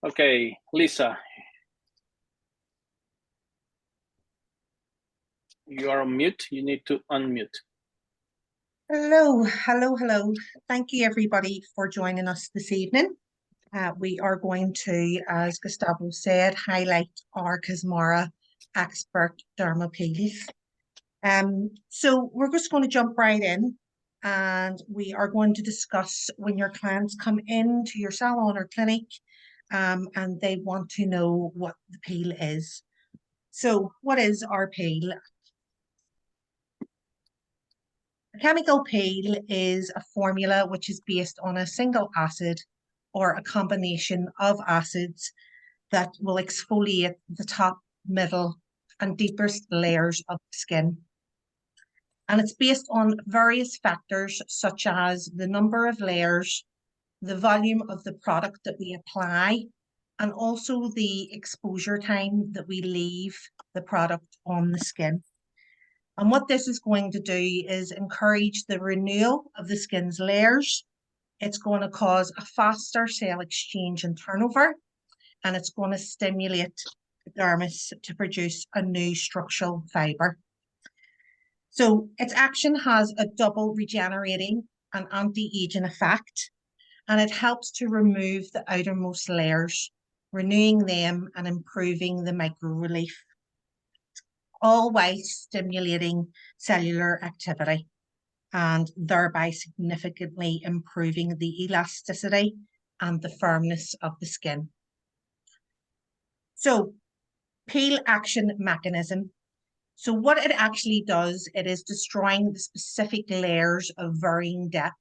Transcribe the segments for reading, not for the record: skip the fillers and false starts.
Okay, Lisa. You are on mute. You need to unmute. Hello. Thank you everybody for joining us this evening. We are going to, as Gustavo said, highlight our Kismara expert Dermapeels. So we're just going to jump right in and we are going to discuss when your clients come into your salon or clinic and they want to know what the peel is. So what is our peel? A chemical peel is a formula which is based on a single acid or a combination of acids that will exfoliate the top, middle, and deepest layers of the skin. And it's based on various factors such as the number of layers, the volume of the product that we apply, and also the exposure time that we leave the product on the skin. And what this is going to do is encourage the renewal of the skin's layers. It's going to cause a faster cell exchange and turnover, and it's going to stimulate the dermis to produce a new structural fibre. So its action has a double regenerating and anti-aging effect, and it helps to remove the outermost layers, renewing them and improving the micro relief, all while stimulating cellular activity and thereby significantly improving the elasticity and the firmness of the skin. So, peel action mechanism. So what it actually does, it is destroying the specific layers of varying depth,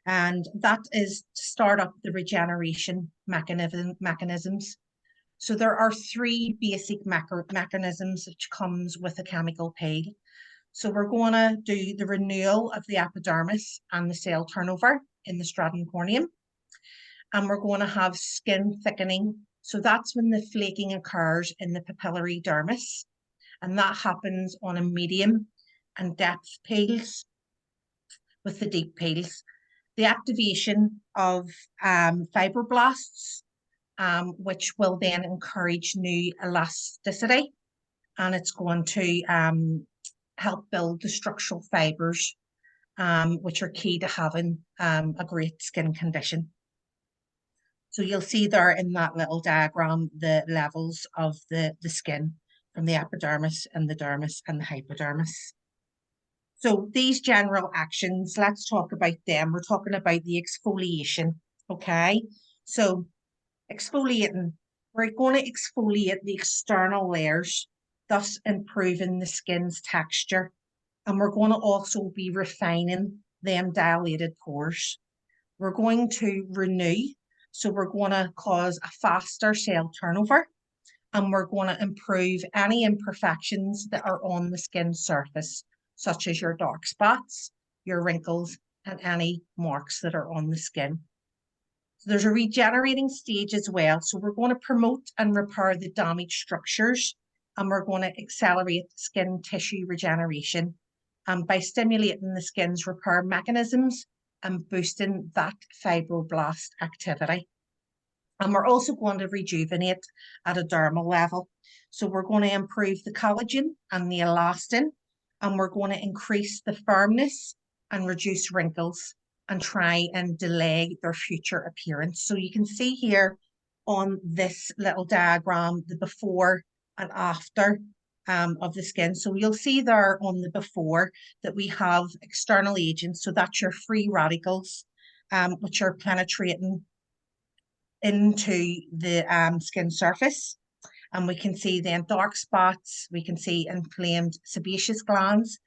and that is to start up the regeneration mechanisms. So there are three basic mechanisms which comes with a chemical peel. So we're going to do the renewal of the epidermis and the cell turnover in the stratum corneum. And we're going to have skin thickening. So that's when the flaking occurs in the papillary dermis. And that happens on a medium and depth peels with the deep peels. The activation of fibroblasts, which will then encourage new elasticity, and it's going to help build the structural fibres, which are key to having a great skin condition. So you'll see there in that little diagram the levels of the skin from the epidermis and the dermis and the hypodermis. So these general actions, let's talk about them. We're talking about the exfoliation, okay? So exfoliating, we're going to exfoliate the external layers, thus improving the skin's texture. And we're going to also be refining them dilated pores. We're going to renew, so we're going to cause a faster cell turnover, and we're going to improve any imperfections that are on the skin surface, such as your dark spots, your wrinkles, and any marks that are on the skin. So there's a regenerating stage as well. So we're going to promote and repair the damaged structures, and we're going to accelerate skin tissue regeneration by stimulating the skin's repair mechanisms and boosting that fibroblast activity. And we're also going to rejuvenate at a dermal level. So we're going to improve the collagen and the elastin, and we're going to increase the firmness and reduce wrinkles and try and delay their future appearance. So you can see here on this little diagram, the before and after of the skin. So you'll see there on the before that we have external agents. So that's your free radicals, which are penetrating into the skin surface. And we can see then dark spots, we can see inflamed sebaceous glands.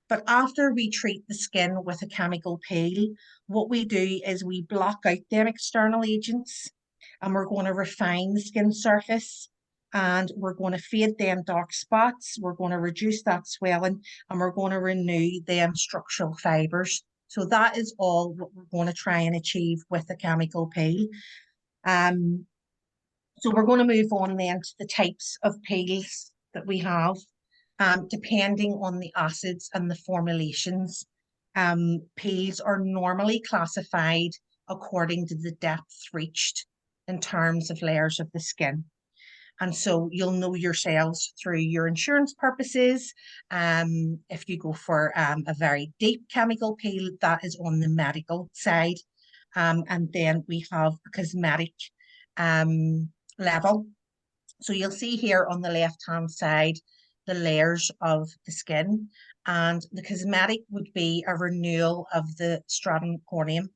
But after we treat the skin with a chemical peel, what we do is we block out them external agents, and we're going to refine the skin surface, and we're going to fade them dark spots, we're going to reduce that swelling, and we're going to renew them structural fibres. So that is all what we're going to try and achieve with a chemical peel. So we're going to move on then to the types of peels that we have, depending on the acids and the formulations. Peels are normally classified according to the depth reached. in terms of layers of the skin. And so you'll know yourselves through your insurance purposes. If you go for a very deep chemical peel, that is on the medical side. And then we have a cosmetic level. So you'll see here on the left-hand side, the layers of the skin. And the cosmetic would be a renewal of the stratum corneum.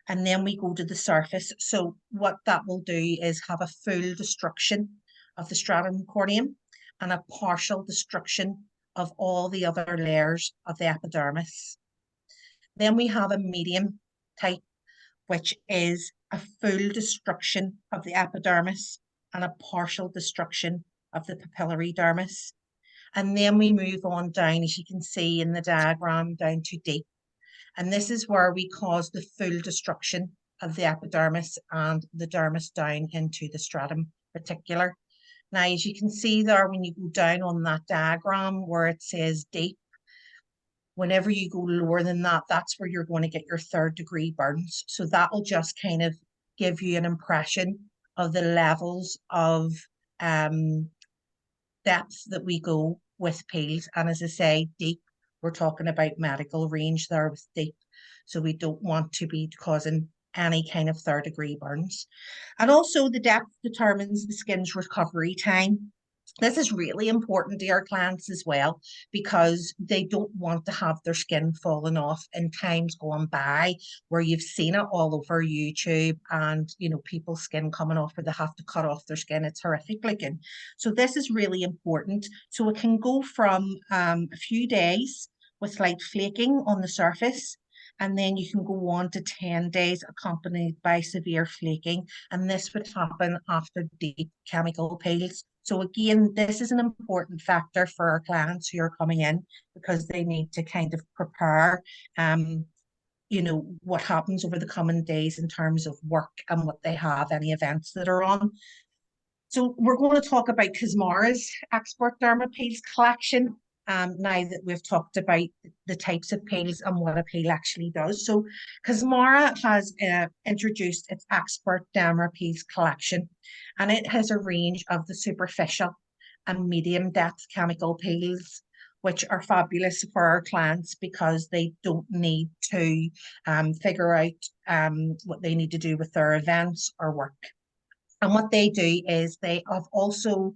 And then we go to the surface. So what that will do is have a full destruction of the stratum corneum and a partial destruction of all the other layers of the epidermis. Then we have a medium type, which is a full destruction of the epidermis and a partial destruction of the papillary dermis. And then we move on down, as you can see in the diagram, down to deep. And this is where we cause the full destruction of the epidermis and the dermis down into the stratum reticular. Now, as you can see there, when you go down on that diagram where it says deep, whenever you go lower than that, that's where you're going to get your 3rd-degree burns. So that will just kind of give you an impression of the levels of depth that we go with peels. And as I say, deep, we're talking about medical range there with deep. So we don't want to be causing any kind of 3rd-degree burns. And also the depth determines the skin's recovery time. This is really important to our clients as well, because they don't want to have their skin falling off in times gone by where you've seen it all over YouTube and, you know, people's skin coming off where they have to cut off their skin. It's horrific looking. So this is really important. So it can go from a few days with light flaking on the surface, and then you can go on to 10 days accompanied by severe flaking. And this would happen after deep chemical peels. So again, this is an important factor for our clients who are coming in, because they need to kind of prepare, you know, what happens over the coming days in terms of work and what they have, any events that are on. So we're going to talk about Cosmara's expert Dermapeels collection. Now that we've talked about the types of peels and what a peel actually does. So Cosmara has introduced its expert Dermapeels collection, and it has a range of the superficial and medium depth chemical peels, which are fabulous for our clients because they don't need to figure out what they need to do with their events or work. And what they do is they have also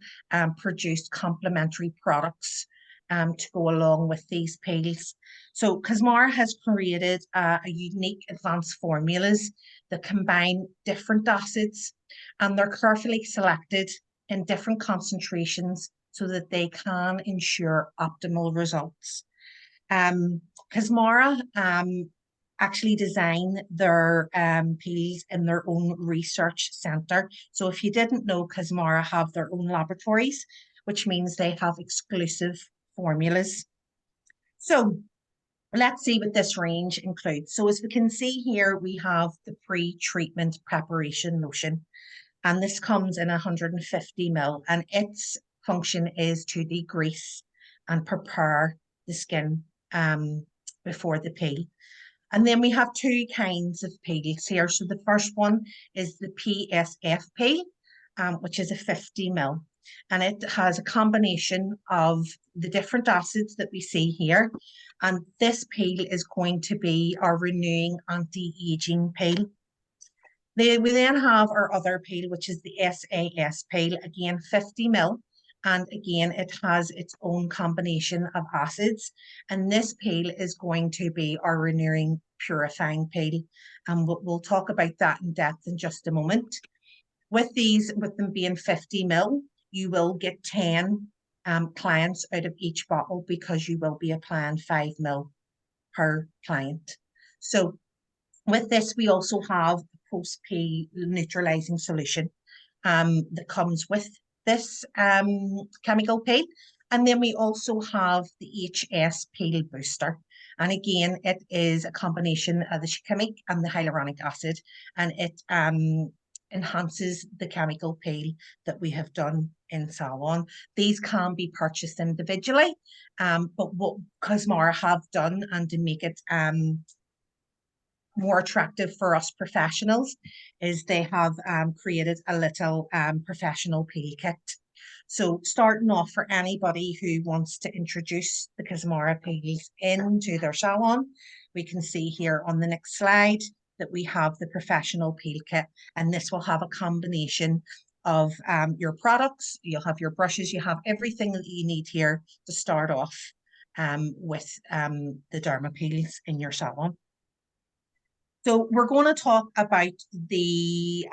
produced complementary products to go along with these peels. So Cosmara has created a unique advanced formulas that combine different acids, and they're carefully selected in different concentrations so that they can ensure optimal results. Cosmara actually design their peels in their own research centre. So if you didn't know, Cosmara have their own laboratories, which means they have exclusive formulas. So let's see what this range includes. So as we can see here, we have the pre-treatment preparation lotion, and this comes in 150 ml, and its function is to degrease and prepare the skin before the peel. And then we have 2 kinds of peels here. So the first one is the PSF peel, which is a 50 ml. And it has a combination of the different acids that we see here. And this peel is going to be our renewing anti-aging peel. We then have our other peel, which is the SAS peel, again 50 ml. And again, it has its own combination of acids. And this peel is going to be our renewing purifying peel. And we'll talk about that in depth in just a moment. With them being 50 ml, you will get 10 clients out of each bottle, because you will be applying 5 ml per client. So with this, we also have the post-peel neutralizing solution that comes with this chemical peel. And then we also have the HS peel booster. And again, it is a combination of the shikimic and the hyaluronic acid, and it enhances the chemical peel that we have done in salon. These can be purchased individually, but what Cosmara have done, and to make it more attractive for us professionals is they have created a little professional peel kit. So starting off, for anybody who wants to introduce the Kizomara peels into their salon, we can see here on the next slide that we have the professional peel kit, and this will have a combination of your products. You'll have your brushes, you have everything that you need here to start off with the Dermapeels in your salon. So we're going to talk about the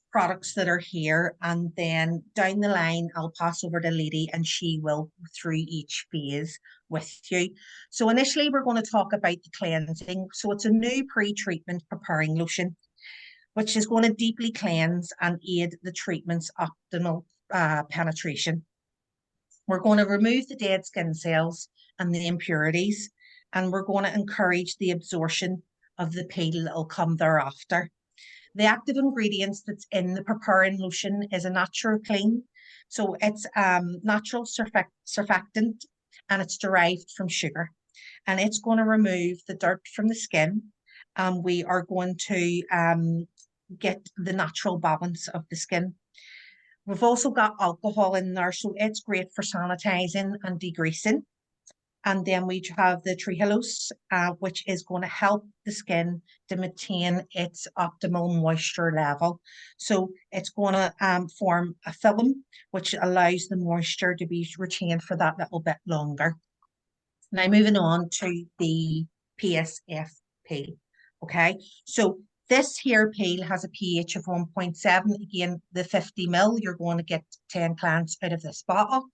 products that are here, and then down the line I'll pass over to Lady and she will go through each phase with you. So initially we're going to talk about the cleansing. So it's a new pre-treatment preparing lotion, which is going to deeply cleanse and aid the treatment's optimal penetration. We're going to remove the dead skin cells and the impurities, and we're going to encourage the absorption of the peel that will come thereafter. The active ingredients that's in the preparing lotion is a natural clean. So it's natural surfactant, and it's derived from sugar. And it's going to remove the dirt from the skin. We are going to get the natural balance of the skin. We've also got alcohol in there, so it's great for sanitizing and degreasing. And then we have the trehalose, which is going to help the skin to maintain its optimal moisture level. So it's going to form a film, which allows the moisture to be retained for that little bit longer. Now moving on to the PSF peel. Okay, so this here peel has a pH of 1.7. Again, the 50 ml, you're going to get 10 plants out of this bottle.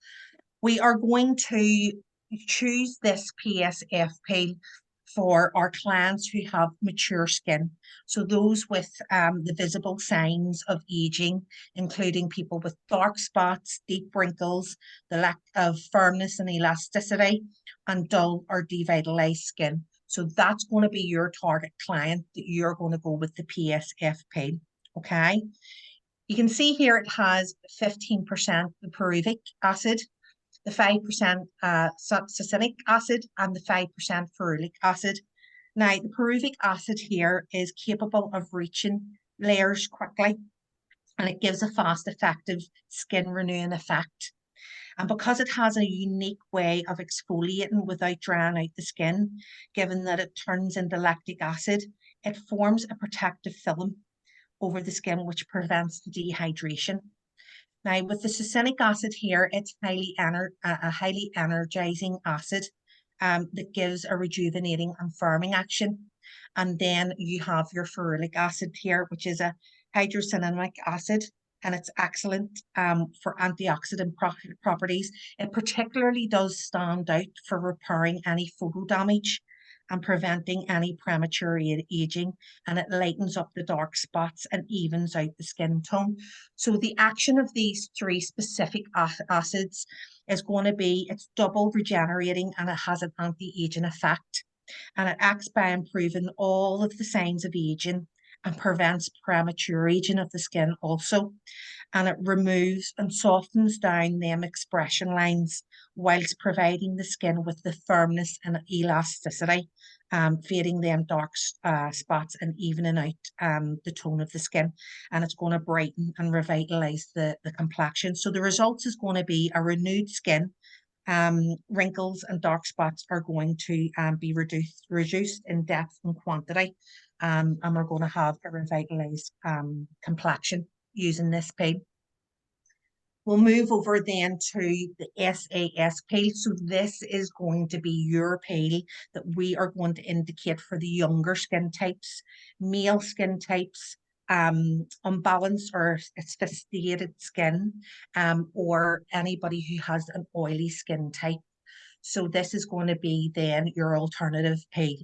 We are going to choose this PSF peel for our clients who have mature skin. So those with the visible signs of aging, including people with dark spots, deep wrinkles, the lack of firmness and elasticity, and dull or devitalized skin. So that's going to be your target client that you're going to go with the PSF peel. Okay. You can see here it has 15% pyruvic acid, the 5% succinic acid, and the 5% ferulic acid. Now, the pyruvic acid here is capable of reaching layers quickly, and it gives a fast, effective skin renewing effect. And because it has a unique way of exfoliating without drying out the skin, given that it turns into lactic acid, it forms a protective film over the skin, which prevents the dehydration. Now, with the succinic acid here, it's a highly energizing acid that gives a rejuvenating and firming action. And then you have your ferulic acid here, which is a hydrocyanic acid, and it's excellent for antioxidant properties. It particularly does stand out for repairing any photo damage and preventing any premature aging, and it lightens up the dark spots and evens out the skin tone. So the action of these three specific acids is going to be, it's double regenerating, and it has an anti-aging effect, and it acts by improving all of the signs of aging and prevents premature aging of the skin also. And it removes and softens down them expression lines whilst providing the skin with the firmness and elasticity, fading them dark spots and evening out the tone of the skin. And it's going to brighten and revitalize the complexion. So the results is going to be a renewed skin. Wrinkles and dark spots are going to be reduced in depth and quantity, and we're going to have a revitalized complexion using this peel. We'll move over then to the SAS peel. So this is going to be your peel that we are going to indicate for the younger skin types, male skin types, unbalanced or asphyxiated skin, or anybody who has an oily skin type. So this is going to be then your alternative peel.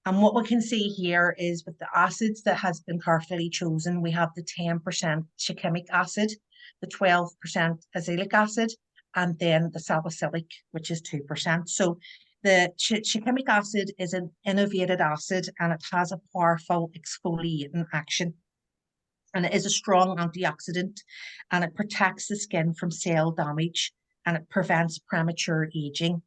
And what we can see here is with the acids that has been carefully chosen, we have the 10% shikimic acid, the 12% azelaic acid, and then the salicylic, which is 2%. So the shikimic acid is an innovated acid, and it has a powerful exfoliating action. And it is a strong antioxidant, and it protects the skin from cell damage, and it prevents premature aging.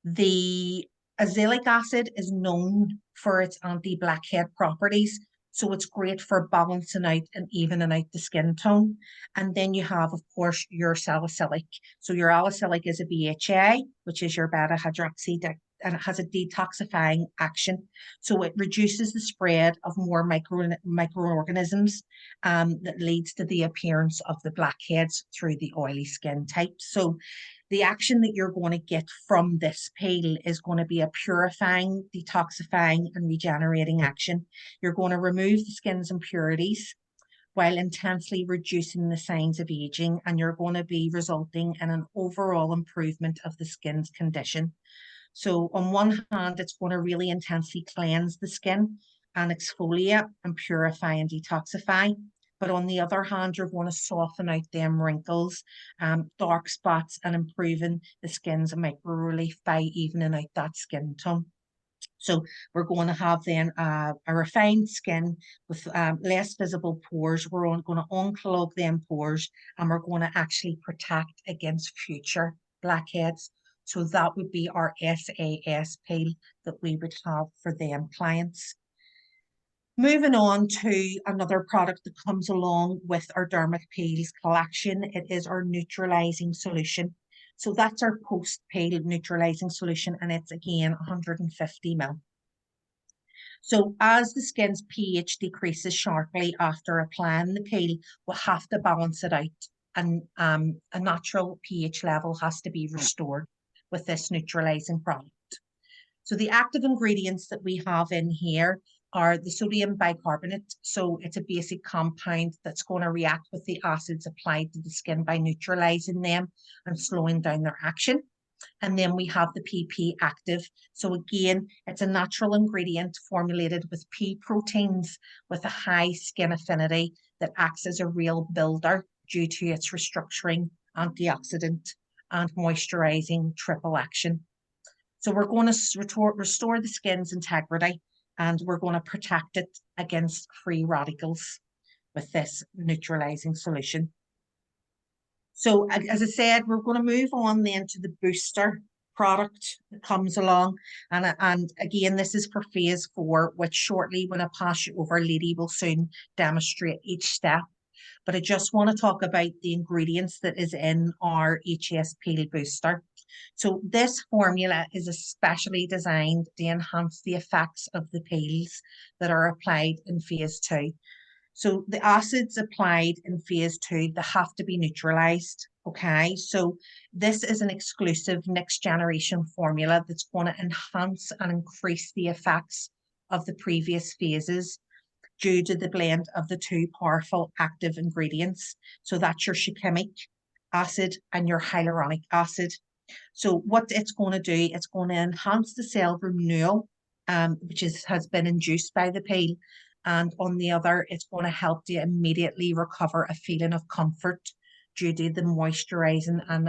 The Azelaic acid is known for its anti-blackhead properties, so it's great for balancing out and evening out the skin tone. And then you have, of course, your salicylic. So your salicylic is a BHA, which is your beta hydroxy, and it has a detoxifying action. So it reduces the spread of more microorganisms that leads to the appearance of the blackheads through the oily skin type. So the action that you're going to get from this peel is going to be a purifying, detoxifying, and regenerating action. You're going to remove the skin's impurities while intensely reducing the signs of aging, and you're going to be resulting in an overall improvement of the skin's condition. So on one hand, it's going to really intensely cleanse the skin and exfoliate and purify and detoxify. But on the other hand, you're going to soften out them wrinkles, dark spots, and improving the skin's micro relief by evening out that skin tone. So we're going to have then a refined skin with less visible pores. We're going to unclog them pores, and we're going to actually protect against future blackheads. So that would be our SAS peel that we would have for them clients. Moving on to another product that comes along with our Dermapeels collection, it is our neutralizing solution. So that's our post-peel neutralizing solution, and it's again 150 ml. So as the skin's pH decreases sharply after applying the peel, we'll have to balance it out, and a natural pH level has to be restored with this neutralizing product. So the active ingredients that we have in here are the sodium bicarbonate. So it's a basic compound that's going to react with the acids applied to the skin by neutralizing them and slowing down their action. And then we have the PP active. So again, it's a natural ingredient formulated with pea proteins with a high skin affinity that acts as a real builder due to its restructuring, antioxidant, and moisturizing triple action. So we're going to restore the skin's integrity, and we're going to protect it against free radicals with this neutralizing solution. So as I said, we're going to move on then to the booster product that comes along. And again, this is for phase 4, which shortly when I pass you over, Lady will soon demonstrate each step. But I just want to talk about the ingredients that is in our HS Peel Booster. So this formula is especially designed to enhance the effects of the peels that are applied in phase 2. So the acids applied in phase 2, they have to be neutralized. Okay, so this is an exclusive next generation formula that's going to enhance and increase the effects of the previous phases due to the blend of the two powerful active ingredients. So that's your shikimic acid and your hyaluronic acid. So what it's going to do, it's going to enhance the cell renewal, which has been induced by the peel. And on the other, it's going to help you immediately recover a feeling of comfort due to the moisturizing and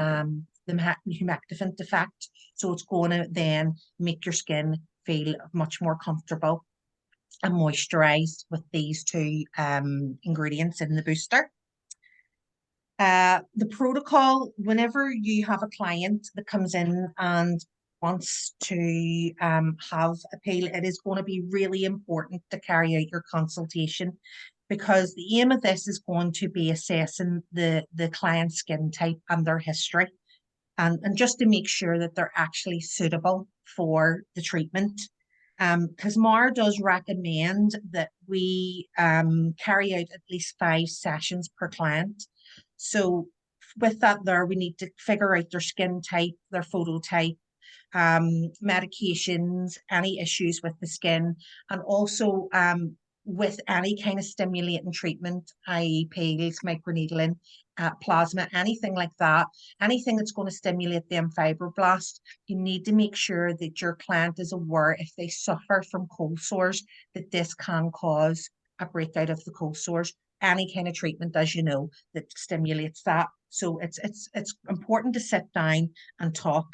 the humectant effect. So it's going to then make your skin feel much more comfortable and moisturized with these two ingredients in the booster. The protocol, whenever you have a client that comes in and wants to have a peel, it is going to be really important to carry out your consultation, because the aim of this is going to be assessing the client's skin type and their history, and just to make sure that they're actually suitable for the treatment. Because MAR does recommend that we carry out at least 5 sessions per client. So with that there, we need to figure out their skin type, their phototype, medications, any issues with the skin, and also with any kind of stimulating treatment, i.e. peels, microneedling, plasma, anything like that, anything that's going to stimulate them fibroblasts, you need to make sure that your client is aware if they suffer from cold sores, that this can cause a breakout of the cold sores. Any kind of treatment, as you know, that stimulates that. So it's important to sit down and talk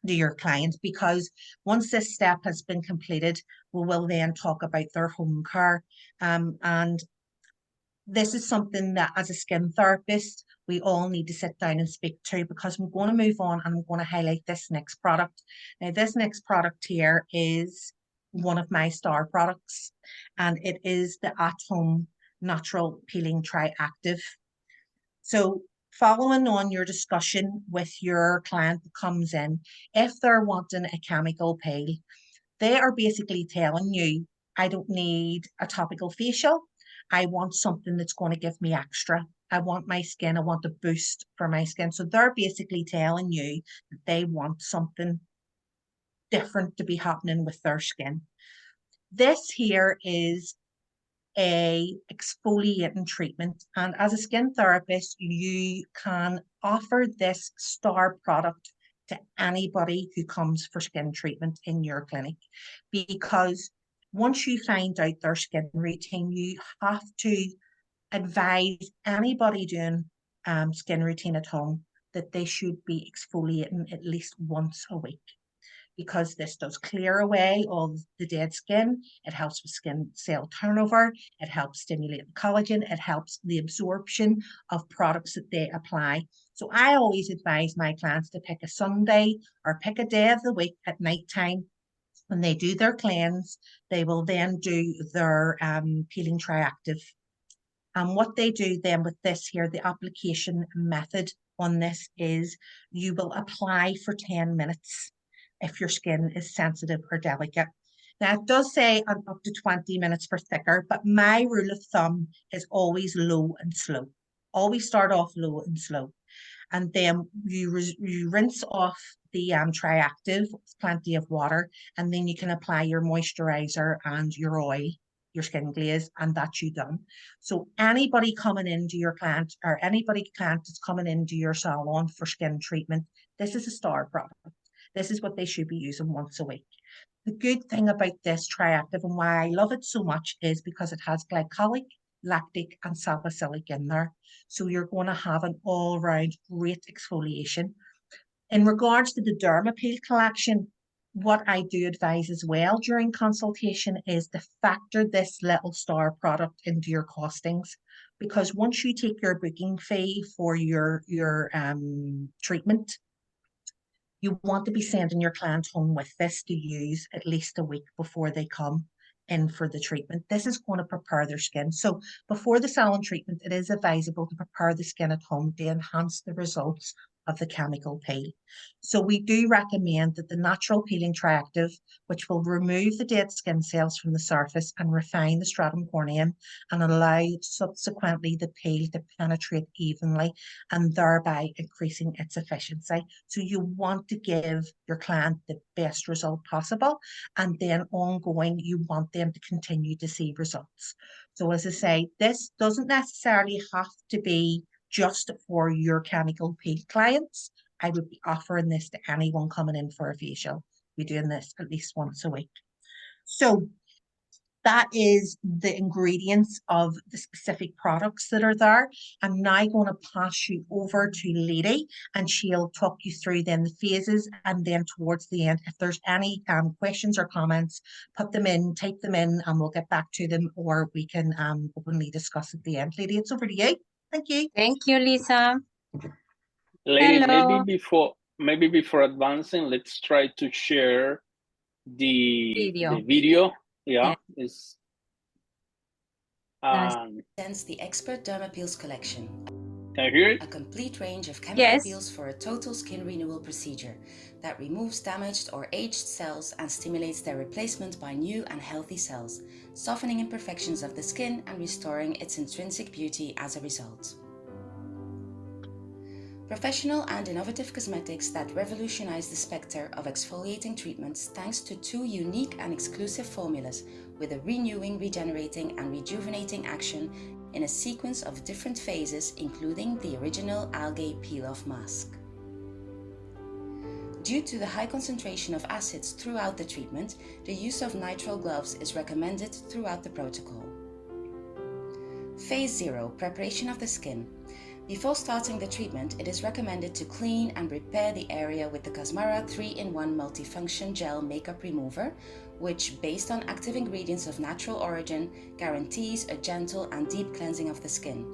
to your client, because once this step has been completed, we will then talk about their home care. And this is something that as a skin therapist, we all need to sit down and speak to, because I'm going to move on and I'm going to highlight this next product. Now, this next product here is one of my star products, and it is the at-home natural peeling tri-active. So following on your discussion with your client that comes in, if they're wanting a chemical peel, they are basically telling you, I don't need a topical facial. I want something that's going to give me extra. I want my skin, I want a boost for my skin. So they're basically telling you that they want something different to be happening with their skin. This here is a exfoliating treatment, and as a skin therapist you can offer this star product to anybody who comes for skin treatment in your clinic, because once you find out their skin routine, you have to advise anybody doing skin routine at home that they should be exfoliating at least once a week, because this does clear away all the dead skin. It helps with skin cell turnover. It helps stimulate the collagen. It helps the absorption of products that they apply. So I always advise my clients to pick a Sunday or pick a day of the week at night time. When they do their cleanse, they will then do their peeling triactive. And what they do then with this here, the application method on this is you will apply for 10 minutes if your skin is sensitive or delicate. Now, it does say up to 20 minutes for thicker, but my rule of thumb is always low and slow. Always start off low and slow. And then you rinse off the triactive with plenty of water, and then you can apply your moisturizer and your oil, your skin glaze, and that's you done. So anybody coming into your client, or anybody client that's coming into your salon for skin treatment, this is a star product. This is what they should be using once a week. The good thing about this triactive and why I love it so much is because it has glycolic, lactic, and salicylic in there. So you're going to have an all-round great exfoliation. In regards to the Dermapeel collection, what I do advise as well during consultation is to factor this little star product into your costings, because once you take your booking fee for your treatment, you want to be sending your client home with this to use at least a week before they come in for the treatment. This is going to prepare their skin. So before the salon treatment, it is advisable to prepare the skin at home to enhance the results of the chemical peel. So we do recommend that the natural peeling triactive, which will remove the dead skin cells from the surface and refine the stratum corneum and allow subsequently the peel to penetrate evenly and thereby increasing its efficiency. So you want to give your client the best result possible, and then ongoing you want them to continue to see results. So as I say, this doesn't necessarily have to be just for your chemical peel clients. I would be offering this to anyone coming in for a facial. We're doing this at least once a week. So that is the ingredients of the specific products that are there. I'm now going to pass you over to Lady, and she'll talk you through then the phases, and then towards the end, if there's any questions or comments, put them in, type them in, and we'll get back to them, or we can openly discuss at the end. Lady, it's over to you. Thank you. Thank you, Lisa. Lady, Hello. maybe before advancing, let's try to share the video. Yeah, is presents the Expert Dermapeels collection. can you hear it? A complete range of chemical peels for a total skin renewal procedure that removes damaged or aged cells and stimulates their replacement by new and healthy cells, softening imperfections of the skin and restoring its intrinsic beauty as a result. Professional and innovative cosmetics that revolutionize the spectre of exfoliating treatments thanks to two unique and exclusive formulas with a renewing, regenerating and rejuvenating action in a sequence of different phases, including the original algae peel-off mask. Due to the high concentration of acids throughout the treatment, the use of nitrile gloves is recommended throughout the protocol. Phase 0, preparation of the skin. Before starting the treatment, it is recommended to clean and repair the area with the Cosmara 3-in-1 Multifunction Gel Makeup Remover, which, based on active ingredients of natural origin, guarantees a gentle and deep cleansing of the skin.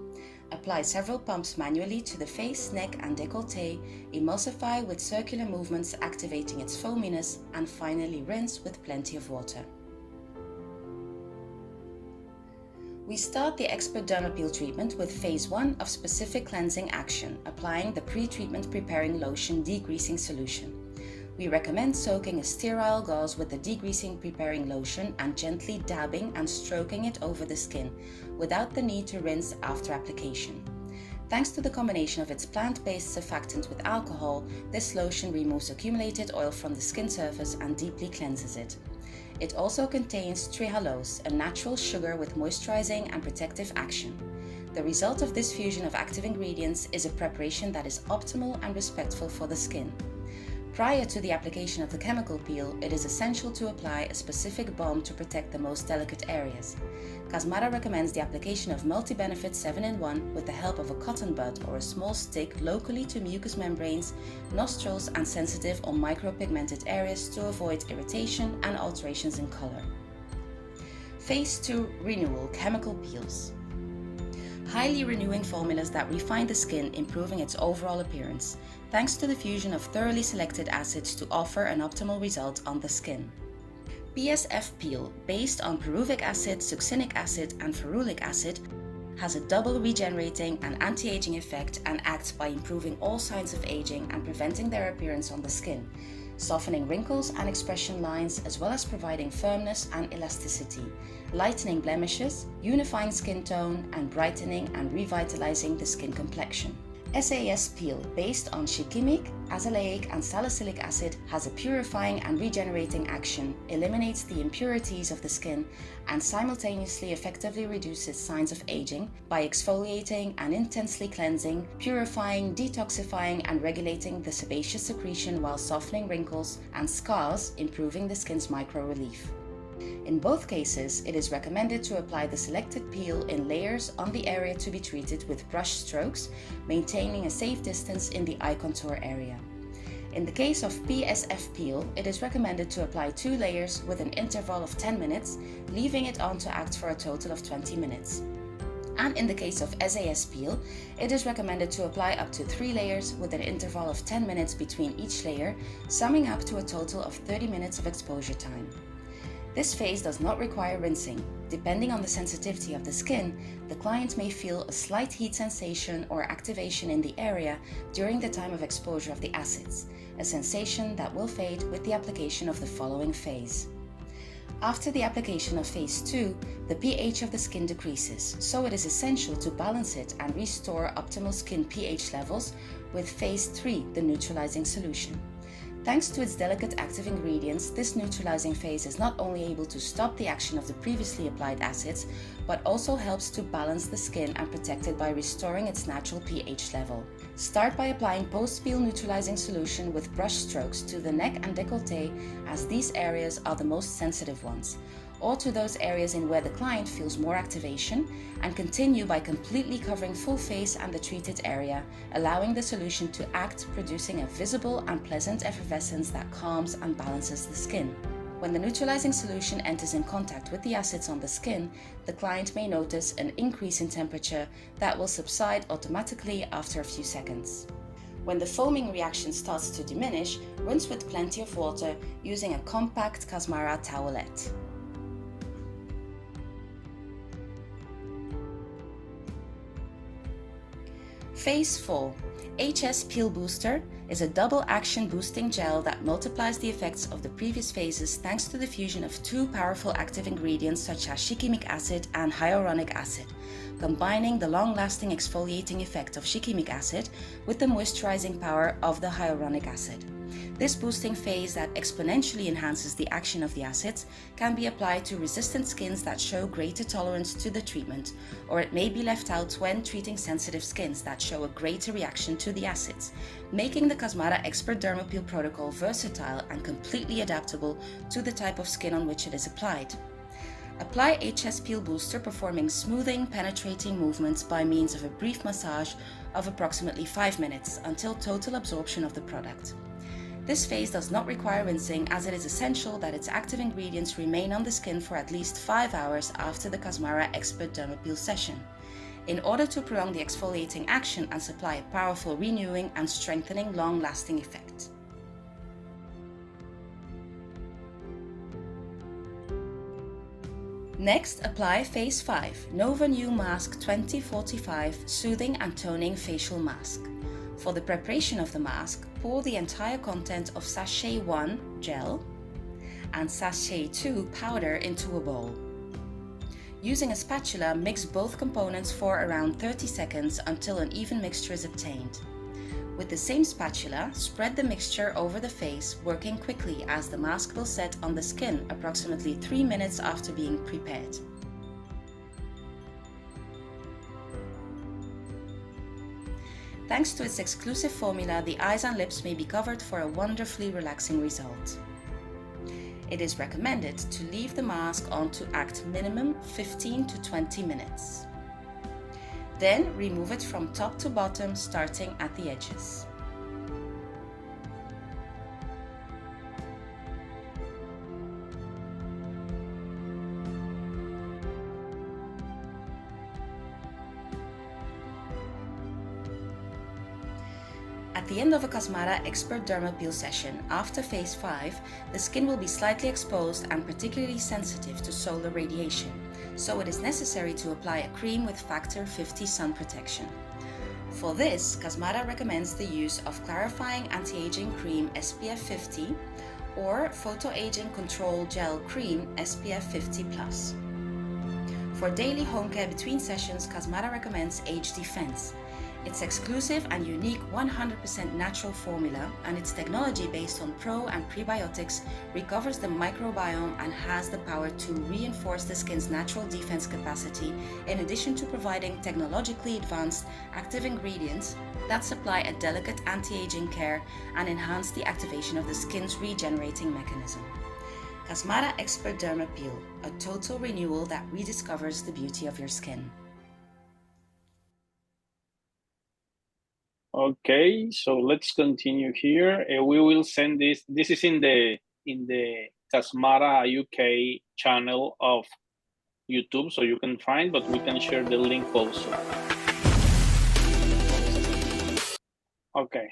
Apply several pumps manually to the face, neck and décolleté, emulsify with circular movements activating its foaminess, and finally rinse with plenty of water. We start the Expert Dermapeel treatment with phase 1 of specific cleansing action, applying the pre-treatment preparing lotion degreasing solution. We recommend soaking a sterile gauze with the degreasing preparing lotion and gently dabbing and stroking it over the skin, without the need to rinse after application. Thanks to the combination of its plant-based surfactant with alcohol, this lotion removes accumulated oil from the skin surface and deeply cleanses it. It also contains trehalose, a natural sugar with moisturizing and protective action. The result of this fusion of active ingredients is a preparation that is optimal and respectful for the skin. Prior to the application of the chemical peel, it is essential to apply a specific balm to protect the most delicate areas. Casmara recommends the application of multi-benefit 7-in-1 with the help of a cotton bud or a small stick locally to mucous membranes, nostrils and sensitive or micropigmented areas to avoid irritation and alterations in color. Phase 2 Renewal Chemical Peels. Highly renewing formulas that refine the skin, improving its overall appearance, thanks to the fusion of thoroughly selected acids to offer an optimal result on the skin. PSF Peel, based on pyruvic acid, succinic acid and ferulic acid, has a double regenerating and anti-aging effect and acts by improving all signs of aging and preventing their appearance on the skin, softening wrinkles and expression lines as well as providing firmness and elasticity, lightening blemishes, unifying skin tone and brightening and revitalizing the skin complexion. SAS Peel, based on shikimic, azelaic and salicylic acid, has a purifying and regenerating action, eliminates the impurities of the skin and simultaneously effectively reduces signs of aging by exfoliating and intensely cleansing, purifying, detoxifying and regulating the sebaceous secretion while softening wrinkles and scars, improving the skin's micro-relief. In both cases, it is recommended to apply the selected peel in layers on the area to be treated with brush strokes, maintaining a safe distance in the eye contour area. In the case of PSF peel, it is recommended to apply 2 layers with an interval of 10 minutes, leaving it on to act for a total of 20 minutes. And in the case of SAS peel, it is recommended to apply up to 3 layers with an interval of 10 minutes between each layer, summing up to a total of 30 minutes of exposure time. This phase does not require rinsing. Depending on the sensitivity of the skin, the client may feel a slight heat sensation or activation in the area during the time of exposure of the acids, a sensation that will fade with the application of the following phase. After the application of phase 2, the pH of the skin decreases, so it is essential to balance it and restore optimal skin pH levels with phase 3, the neutralizing solution. Thanks to its delicate active ingredients, this neutralizing phase is not only able to stop the action of the previously applied acids, but also helps to balance the skin and protect it by restoring its natural pH level. Start by applying post-peel neutralizing solution with brush strokes to the neck and décolleté, as these areas are the most sensitive ones, or to those areas in where the client feels more activation, and continue by completely covering full face and the treated area, allowing the solution to act, producing a visible and pleasant effervescence that calms and balances the skin. When the neutralizing solution enters in contact with the acids on the skin, the client may notice an increase in temperature that will subside automatically after a few seconds. When the foaming reaction starts to diminish, rinse with plenty of water using a compact Casmara towelette. Phase 4. HS Peel Booster is a double action boosting gel that multiplies the effects of the previous phases thanks to the fusion of 2 powerful active ingredients such as shikimic acid and hyaluronic acid, combining the long-lasting exfoliating effect of shikimic acid with the moisturizing power of the hyaluronic acid. This boosting phase that exponentially enhances the action of the acids can be applied to resistant skins that show greater tolerance to the treatment, or it may be left out when treating sensitive skins that show a greater reaction to the acids, making the Casmara Expert Dermapeel protocol versatile and completely adaptable to the type of skin on which it is applied. Apply HS Peel Booster performing smoothing, penetrating movements by means of a brief massage of approximately 5 minutes until total absorption of the product. This phase does not require rinsing, as it is essential that its active ingredients remain on the skin for at least 5 hours after the Casmara Expert Dermapeel session. in order to prolong the exfoliating action and supply a powerful renewing and strengthening long-lasting effect. Next, apply Phase 5 Nova New Mask 2045 Soothing and Toning Facial Mask. For the preparation of the mask, pour the entire content of Sachet 1 gel and Sachet 2 powder into a bowl. Using a spatula, mix both components for around 30 seconds until an even mixture is obtained. With the same spatula, spread the mixture over the face, working quickly as the mask will set on the skin approximately 3 minutes after being prepared. Thanks to its exclusive formula, the eyes and lips may be covered for a wonderfully relaxing result. It is recommended to leave the mask on to act minimum 15 to 20 minutes. Then remove it from top to bottom, starting at the edges. At the end of a Casmara Expert Dermapeel session, after Phase 5, the skin will be slightly exposed and particularly sensitive to solar radiation, so it is necessary to apply a cream with Factor 50 sun protection. For this, Casmara recommends the use of Clarifying Anti-Aging Cream SPF 50 or Photo Aging Control Gel Cream SPF 50+. For daily home care between sessions, Casmara recommends Age Defense. Its exclusive and unique 100% natural formula and its technology based on pro and prebiotics recovers the microbiome and has the power to reinforce the skin's natural defense capacity, in addition to providing technologically advanced active ingredients that supply a delicate anti-aging care and enhance the activation of the skin's regenerating mechanism. Casmara Expert Dermapeel, a total renewal that rediscovers the beauty of your skin. Okay, so let's continue here. We will send this. This is in the Casmara UK channel of YouTube, so you can find, but we can share the link also. Okay.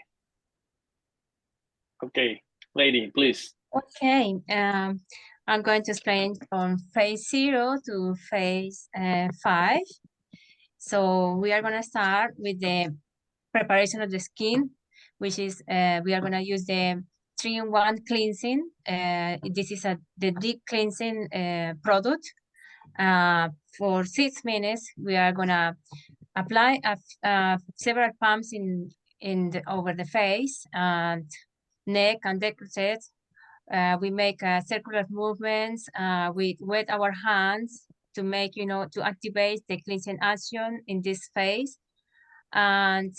Okay, lady, please. Okay, I'm going to explain from Phase 0 to Phase 5. So we are going to start with the preparation of the skin, which is we are going to use the 3-in-1 cleansing. This is the deep cleansing product. For 6 minutes, we are going to apply several pumps over the face and neck and décolleté. We make circular movements. We wet our hands to make, to activate the cleansing action in this phase. And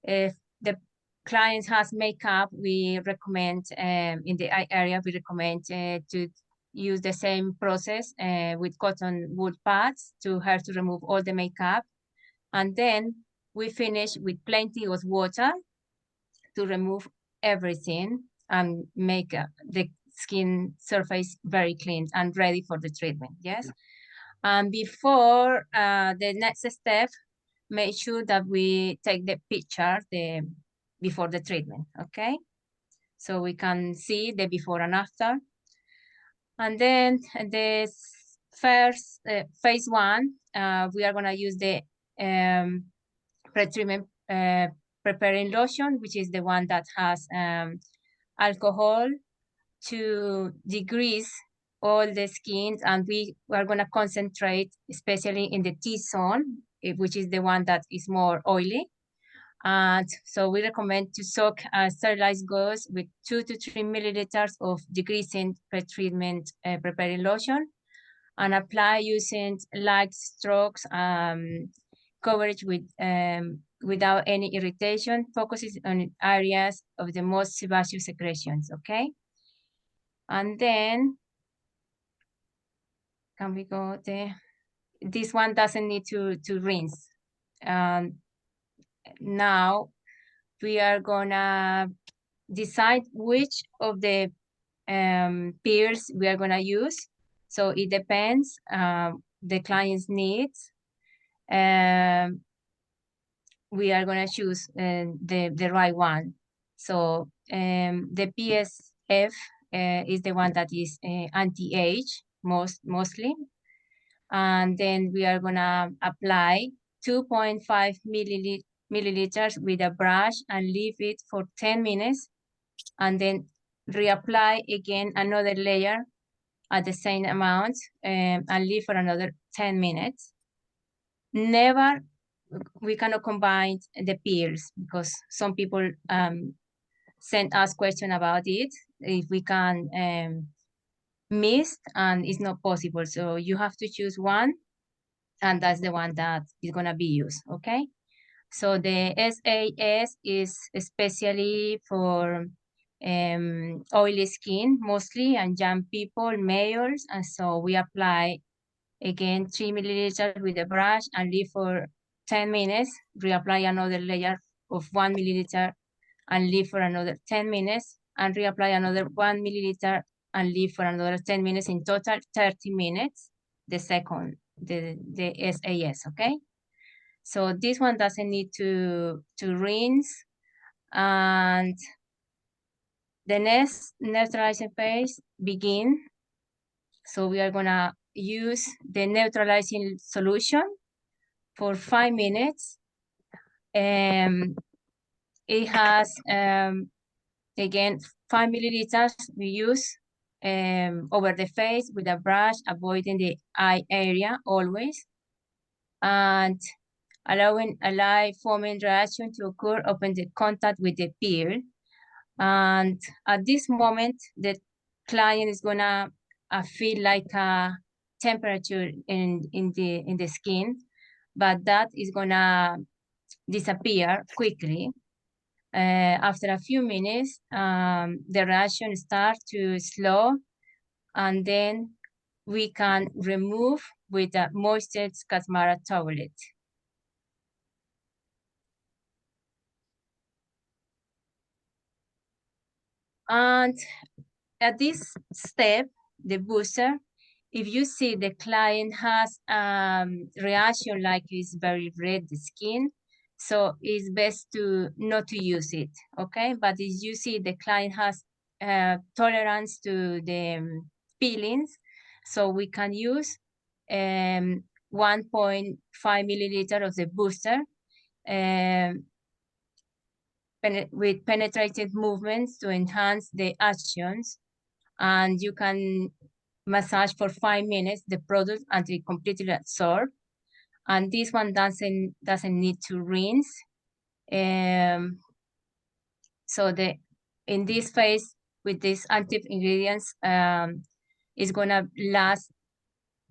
if the client has makeup, we recommend in the eye area, we recommend to use the same process with cotton wool pads to her to remove all the makeup. And then we finish with plenty of water to remove everything and make the skin surface very clean and ready for the treatment, yes? And before the next step, make sure that we take the picture before the treatment, okay? So we can see the before and after. And then this first Phase 1, we are gonna use the pre-treatment preparing lotion, which is the one that has alcohol to degrease all the skin, and we are going to concentrate especially in the T-zone, which is the one that is more oily. And so we recommend to soak sterilized gauze with 2 to 3 milliliters of degreasing pre-treatment preparing lotion and apply using light strokes, coverage with without any irritation, focuses on areas of the most sebaceous secretions, okay? And then, can we go there? This one doesn't need to rinse. Now, we are gonna decide which of the peels we are gonna use. So it depends the client's needs. we are going to choose the right one. So the PSF is the one that is anti-age mostly. And then we are going to apply 2.5 milliliters with a brush and leave it for 10 minutes. And then reapply again another layer at the same amount and leave for another 10 minutes. Never, we cannot combine the peels because some people send us question about it, if we can mix, and it's not possible. So you have to choose one, and that's the one that is gonna be used, okay? So the SAS is especially for oily skin mostly, and young people, males, and so we apply again 3 milliliters with a brush and leave for 10 minutes, reapply another layer of 1 milliliter and leave for another 10 minutes, and reapply another 1 milliliter and leave for another 10 minutes, in total 30 minutes, the SAS, okay? So this one doesn't need to rinse. And the next neutralizing phase begin. So we are gonna use the neutralizing solution for 5 minutes. It has, again, 5 milliliters we use over the face with a brush, avoiding the eye area always. And allowing a live foaming reaction to occur upon the contact with the peel. And at this moment, the client is gonna feel like a temperature in the skin, but that is gonna disappear quickly. After a few minutes, the reaction starts to slow, and then we can remove with a moisturized Casmara towelette. And at this step, the booster, if you see the client has reaction like it's very red skin, so it's best to not to use it, okay? But if you see the client has tolerance to the peelings, so we can use 1.5 milliliter of the booster with penetrated movements to enhance the actions. And you can massage for 5 minutes the product until it completely absorbs. And this one doesn't need to rinse. So in this phase with these active ingredients, it's gonna last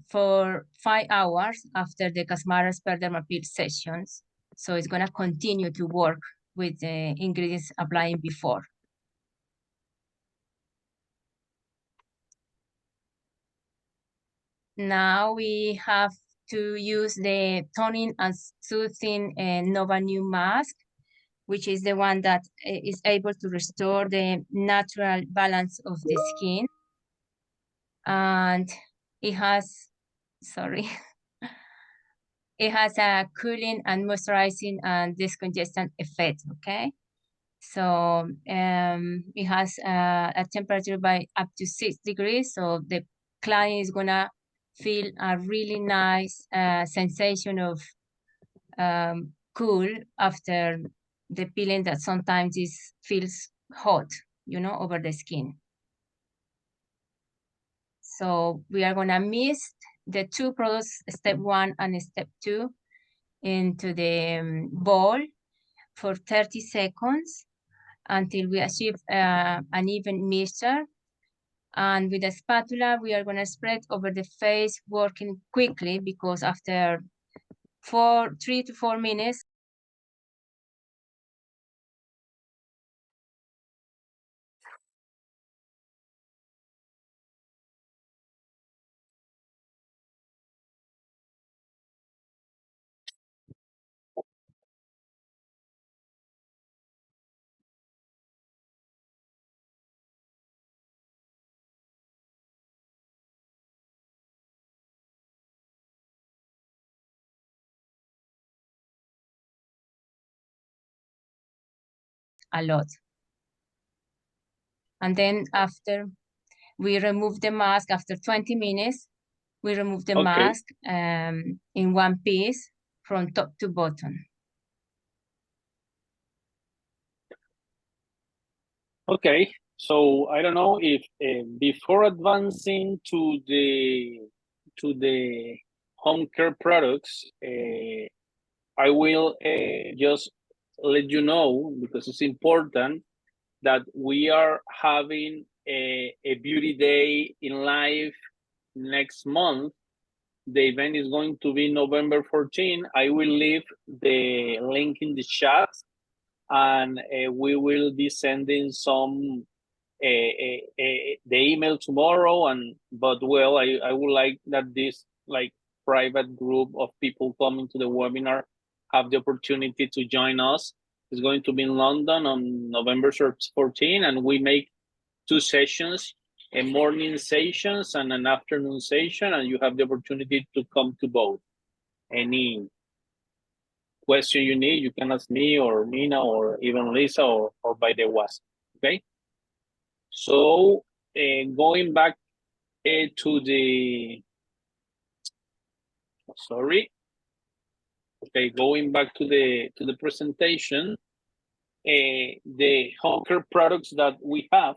for 5 hours after the Casmara Dermapeels sessions. So it's gonna continue to work with the ingredients applying before. Now we have to use the toning and soothing Nova New mask, which is the one that is able to restore the natural balance of the skin. And it has, sorry, it has a cooling and moisturizing and descongestant effect, okay? So it has a temperature by up to 6 degrees. So the client is gonna feel a really nice sensation of cool after the peeling that sometimes feels hot, you know, over the skin. So we are gonna mix the two products, step 1 and step 2, into the bowl for 30 seconds until we achieve an even mixture. And with a spatula, we are gonna spread over the face, working quickly because after 3 to 4 minutes, a lot. And then after we remove the mask, after 20 minutes, we remove the mask in one piece from top to bottom. Okay, so I don't know if before advancing to the home care products, I will just let you know, because it's important, that we are having a beauty day in live next month. The event is going to be November 14. I will leave the link in the chat, and we will be sending some the email tomorrow. But well, I would like that this like private group of people coming to the webinar have the opportunity to join us. It's going to be in London on November 14, and we make 2 sessions, a morning sessions and an afternoon session, and you have the opportunity to come to both. Any question you need, you can ask me or Nina or even Lisa or by the WhatsApp, okay? So going back to the, sorry. Okay, going back to the presentation, the home care products that we have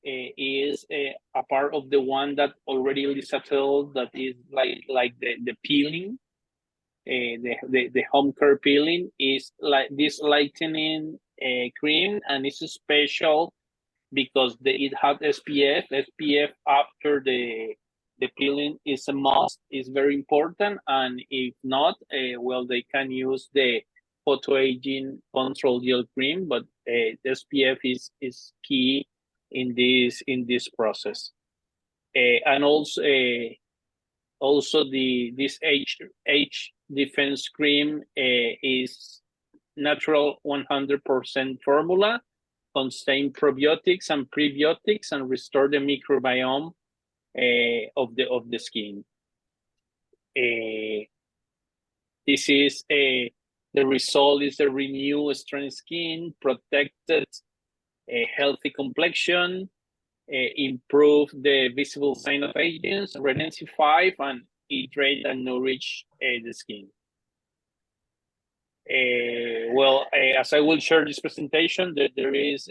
is a part of the one that already Lisa told, that is like the peeling. The home care peeling is like this lightening cream, and it's special because it has SPF. SPF after the peeling is a must, is very important, and if not, well, they can use the photo aging control gel cream, but the SPF is key in this process. And also this age defense cream is natural 100% formula, contain probiotics and prebiotics, and restore the microbiome of the skin. This is the result is a renewed strength skin, protected, healthy complexion, improve the visible sign of aging, redensify, and hydrate and nourish the skin. Well, as I will share this presentation, there is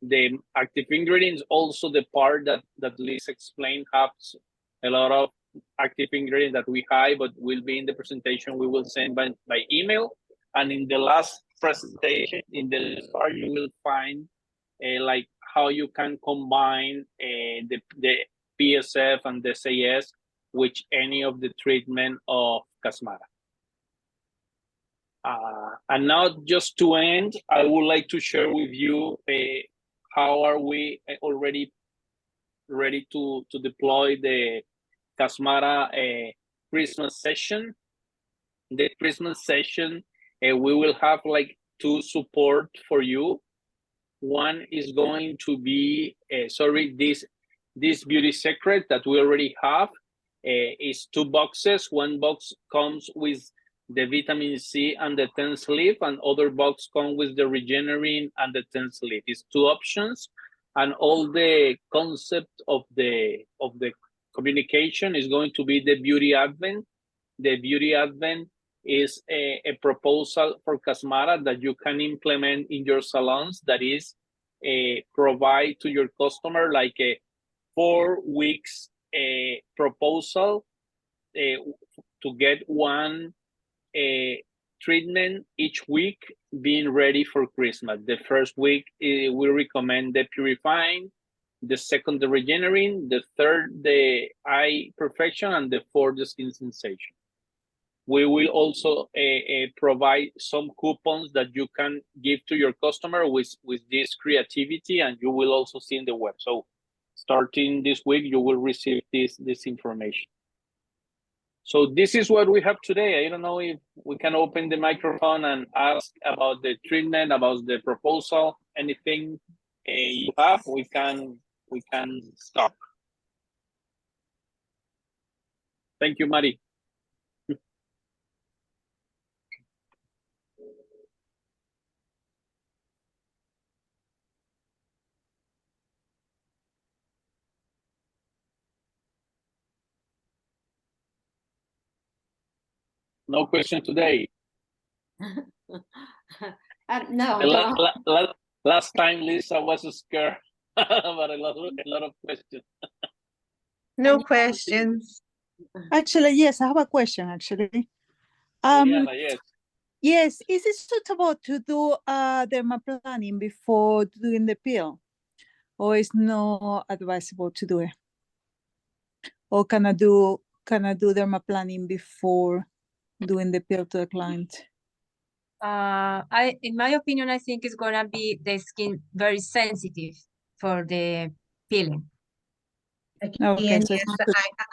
the active ingredients. Also, the part that Liz explained has a lot of active ingredients that we have, but will be in the presentation. We will send by email. And in the last presentation, in the last part, you will find like how you can combine the PSF and the SAS with any of the treatment of Casmara. And now, just to end, I would like to share with you how are we already ready to deploy the Casmara Christmas session. The Christmas session, we will have like 2 support for you. One is going to be, this beauty secret that we already have is 2 boxes. One box comes with the vitamin C and the 10th leaf, and other box comes with the regenerine and the 10th leaf. It's 2 options, and all the concept of the communication is going to be the beauty advent. The beauty advent is a proposal for Casmara that you can implement in your salons, that is provide to your customer like a 4 weeks proposal to get one treatment each week, being ready for Christmas. The first week we recommend the purifying, the second the regenerating, the third the eye perfection, and the fourth the skin sensation. We will also provide some coupons that you can give to your customer with this creativity, and you will also see in the web. So starting this week, you will receive this information. So this is what we have today. I don't know if we can open the microphone and ask about the treatment, about the proposal, anything you have, we can stop. Thank you, Mari. No question today. No, Last time Lisa was scared about a lot of questions. No questions. Actually, yes, I have a question, actually. Liliana, yes. Yes, is it suitable to do dermaplaning before doing the peel? Or is not advisable to do it? Or can I do dermaplaning before doing the peel to the client? In my opinion, I think it's gonna be the skin very sensitive for the peeling. Again, so yes,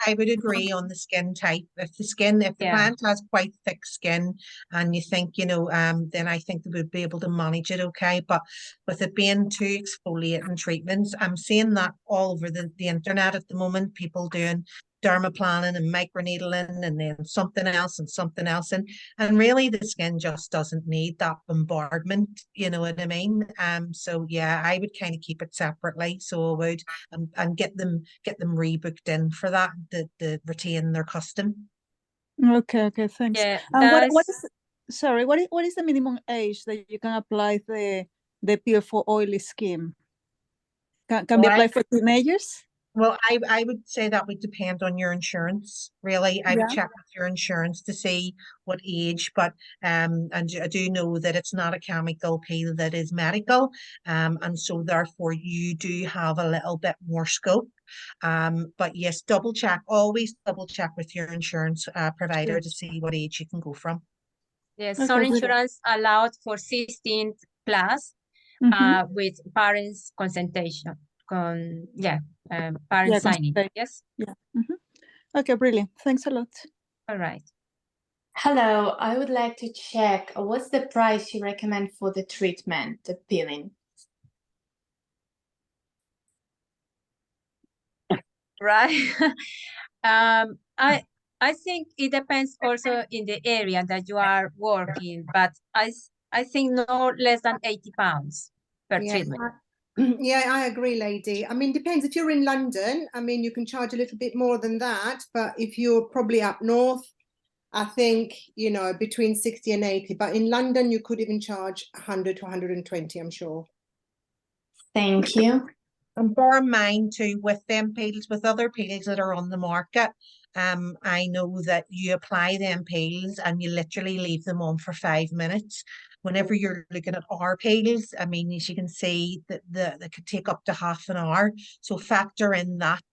I would agree on the skin type. If the client has quite thick skin and you think, then I think they would be able to manage it okay. But with it being two exfoliating treatments, I'm seeing that all over the internet at the moment, people doing dermaplaning and microneedling and then something else and something else. And really the skin just doesn't need that bombardment, you know what I mean? So yeah, I would kind of keep it separately. So I would and get them rebooked in for that, to retain their custom. Okay, thanks. Yeah, what is the minimum age that you can apply the peel for oily skin? Can be applied for teenagers? Well, I would say that would depend on your insurance, really. I would check with your insurance to see what age, but and I do know that it's not a chemical peel that is medical, and so therefore you do have a little bit more scope. But yes, always double check with your insurance provider to see what age you can go from. Yes, some insurance allowed for 16 plus with parents' consultation. Parents signing. Yes. Yeah. Okay, brilliant. Thanks a lot. All right. Hello, I would like to check what's the price you recommend for the treatment, the peeling? Right. I think it depends also in the area that you are working, but I think no less than 80 pounds per treatment. Yeah, I agree, lady. I mean, depends. If you're in London, I mean, you can charge a little bit more than that. But if you're probably up north, I think, between 60 and 80. But in London, you could even charge 100 to 120, I'm sure. Thank you. And bear in mind too, with them peels, with other peels that are on the market, I know that you apply them peels and you literally leave them on for 5 minutes. Whenever you're looking at our peels, I mean, as you can see, that they could take up to half an hour. So factor in that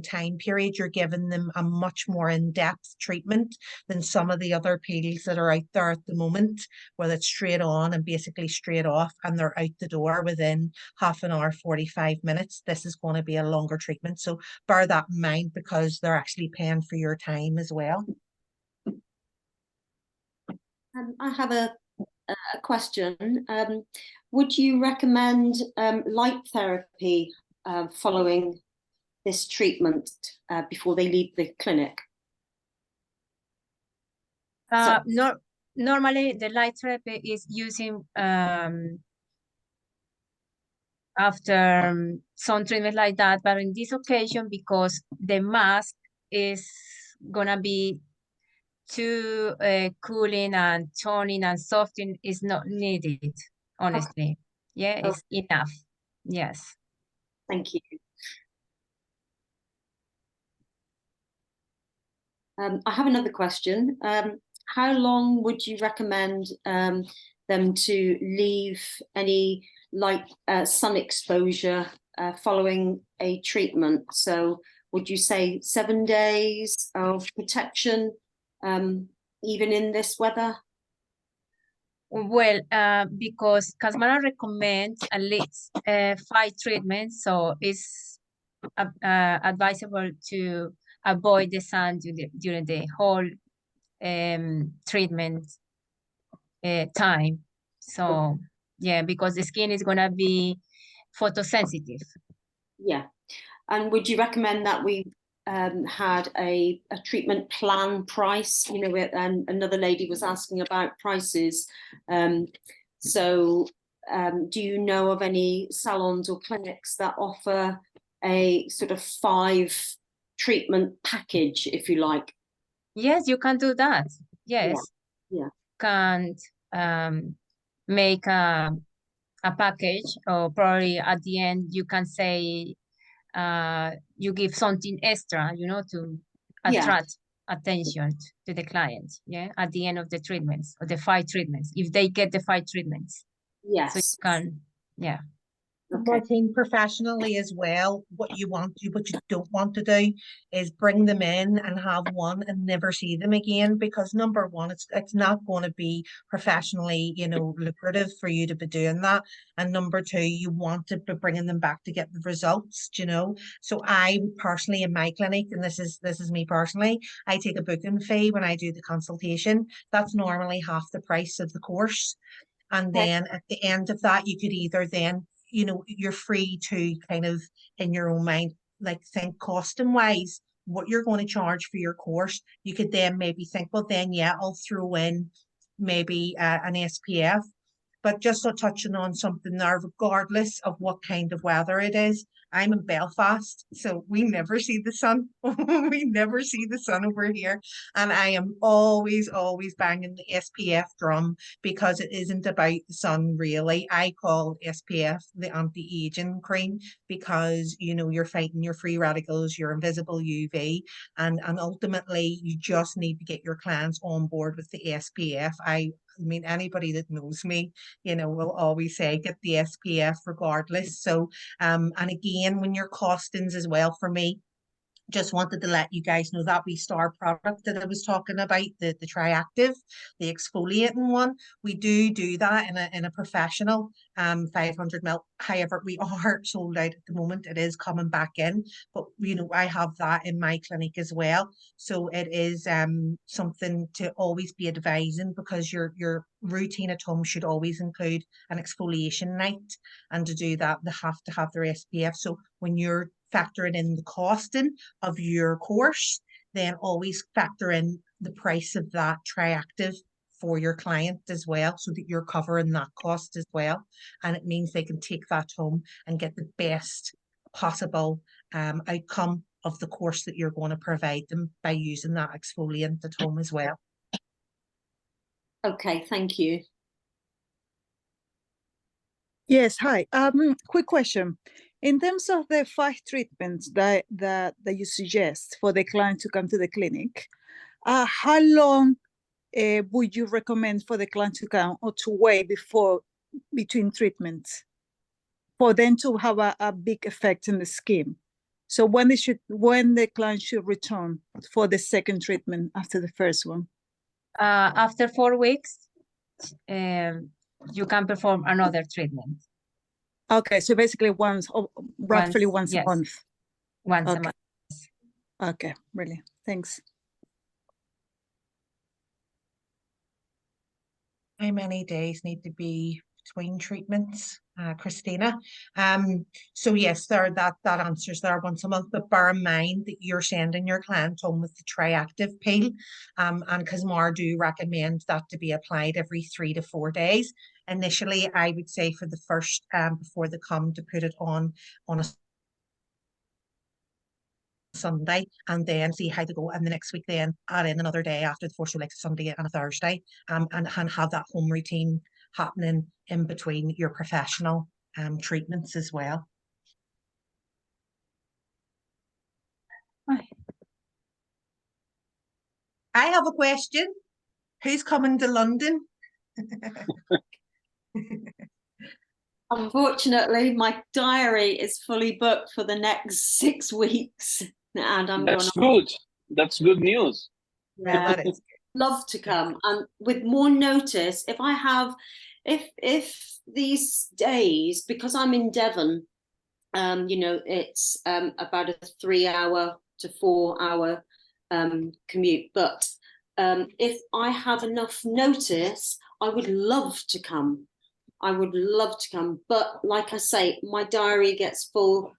time period. You're giving them a much more in-depth treatment than some of the other peels that are out there at the moment, where it's straight on and basically straight off, and they're out the door within half an hour, 45 minutes. This is going to be a longer treatment. So bear that in mind, because they're actually paying for your time as well. I have a question. Would you recommend light therapy following this treatment before they leave the clinic? Normally, the light therapy is using after some treatment like that, but in this occasion, because the mask is gonna be too cooling and toning and softening, is not needed, honestly. Yeah, it's enough. Yes. Thank you. I have another question. How long would you recommend them to leave any light sun exposure following a treatment? So would you say 7 days of protection, even in this weather? Well, because Casmara recommends at least 5 treatments, so it's advisable to avoid the sun during the whole treatment time. So yeah, because the skin is gonna be photosensitive. Yeah. And would you recommend that we had a treatment plan price? Another lady was asking about prices. So do you know of any salons or clinics that offer a sort of 5 treatment package, if you like? Yes, you can do that. yes, Yeah. can make a package, or probably at the end you can say you give something extra, you know, to Yeah. attract attention to the client. Yeah, at the end of the treatments, or the 5 treatments, if they get the 5 treatments. So Yes. you can, yeah. Okay. Martine, professionally as well, what you don't want to do is bring them in and have one and never see them again, because number one, it's not going to be professionally, you know, lucrative for you to be doing that. And number two, you want to be bringing them back to get the results, you know. So I personally, in my clinic, and this is me personally, I take a booking fee when I do the consultation. That's normally half the price of the course. And Okay. then at the end of that, you could either then, you know, you're free to kind of in your own mind, like think costing wise, what you're going to charge for your course. You could then maybe think, well, then, yeah, I'll throw in maybe an SPF. But just touching on something there, regardless of what kind of weather it is, I'm in Belfast, so we never see the sun. We never see the sun over here. And I am always banging the SPF drum, because it isn't about the sun really. I call SPF the anti-aging cream, because, you know, you're fighting your free radicals, your invisible UV, and ultimately you just need to get your clients on board with the SPF. I mean, anybody that knows me, you know, will always say get the SPF regardless. So, and again, when your costings as well, for me, just wanted to let you guys know that we star product that I was talking about, the Triactive, the exfoliating one. We do that in a professional 500 ml. However, we are sold out at the moment. It is coming back in, but you know, I have that in my clinic as well. So it is something to always be advising, because your routine at home should always include an exfoliation night, and to do that they have to have their SPF. So when you're factoring in the costing of your course, then always factor in the price of that Triactive for your client as well, so that you're covering that cost as well. And it means they can take that home and get the best possible outcome of the course that you're going to provide them by using that exfoliant at home as well. Okay, thank you. Yes, hi. Quick question. In terms of the 5 treatments that you suggest for the client to come to the clinic, how long would you recommend for the client to come or to wait between treatments for them to have a big effect in the skin? So when the client should return for the second treatment after the first one? After 4 weeks, you can perform another treatment. Okay, so basically roughly once yes. a month. Once Okay. a month. Okay, brilliant. Thanks. How many days need to be between treatments, Christina? So yes, that answers there once a month, but bear in mind that you're sending your client home with the Triactive peel, and Casmar do recommend that to be applied every 3 to 4 days. Initially, I would say for the first, before they come, to put it on a Sunday, and then see how they go, and the next week then add in another day after the 4, so like Sunday and a Thursday, and have that home routine happening in between your professional treatments as well. I have a question. Who's coming to London? Unfortunately, my diary is fully booked for the next 6 weeks, and I'm That's good. That's good news. Yeah, that is. Love to come, and with more notice, if I have, if these days, because I'm in Devon, you know, it's about a 3-hour to 4-hour commute, but if I have enough notice, I would love to come. I would love to come, but like I say, my diary gets full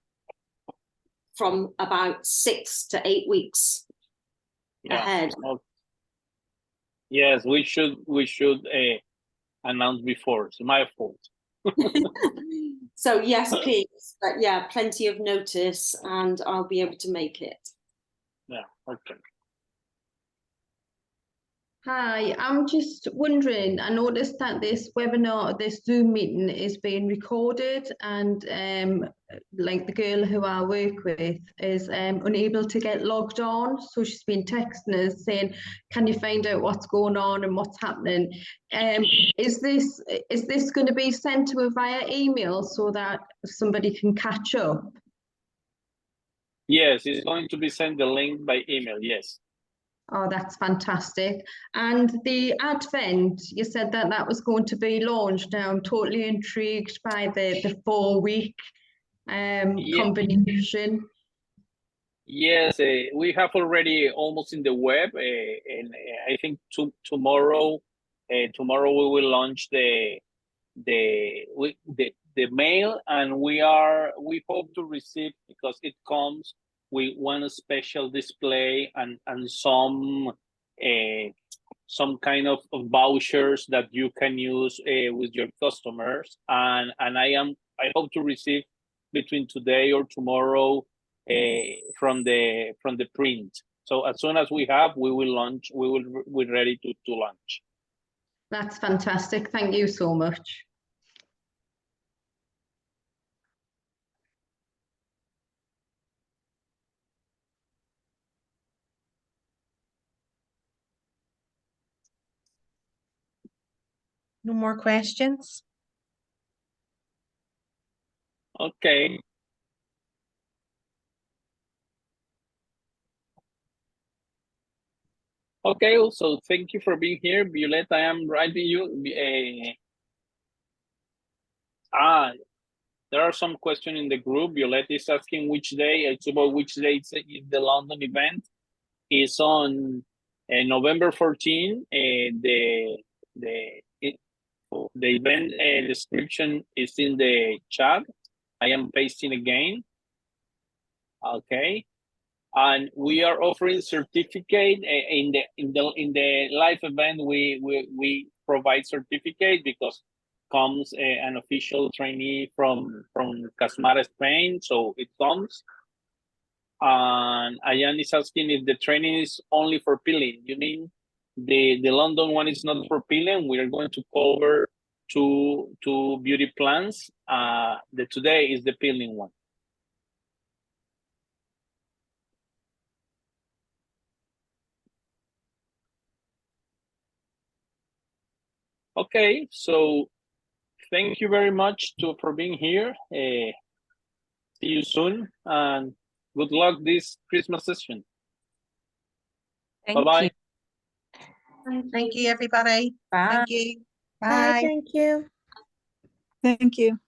from about 6 to 8 weeks ahead. Okay. Yes, we should announce before. It's my fault. So yes, please, but yeah, plenty of notice, and I'll be able to make it. Yeah. Okay. Hi, I'm just wondering, I noticed that this webinar, this Zoom meeting is being recorded, and like the girl who I work with is unable to get logged on. So she's been texting us saying, can you find out what's going on and what's happening? Is this going to be sent to her via email so that somebody can catch up? Yes, it's going to be sent the link by email, yes. Oh, that's fantastic. And the Advent, you said that that was going to be launched. Now I'm totally intrigued by the 4-week combination. Yes, we have already almost in the web, and I think tomorrow we will launch the mail, and we hope to receive, because it comes with one special display and some kind of vouchers that you can use with your customers, and I hope to receive between today or tomorrow from the print. So as soon as we have, we will launch. We're ready to launch. That's fantastic. Thank you so much. No more questions? Okay. Okay, so thank you for being here, Violeta. I am writing you. There are some questions in the group. Violeta is asking which day. It's about which day is the London event. It's on November 14. The event description is in the chat. I am pasting again. Okay. And we are offering certificate in the live event. We provide certificate because comes an official trainee from Casmara, Spain, so it comes. And Ayan is asking if the training is only for peeling. You mean the London one is not for peeling? We are going to cover two beauty plans. The today is the peeling one. Okay, so thank you very much for being here. See you soon, and good luck this Christmas session. Bye-bye. Thank you, everybody. Bye. Thank you. Bye. Bye. Thank you. Thank you.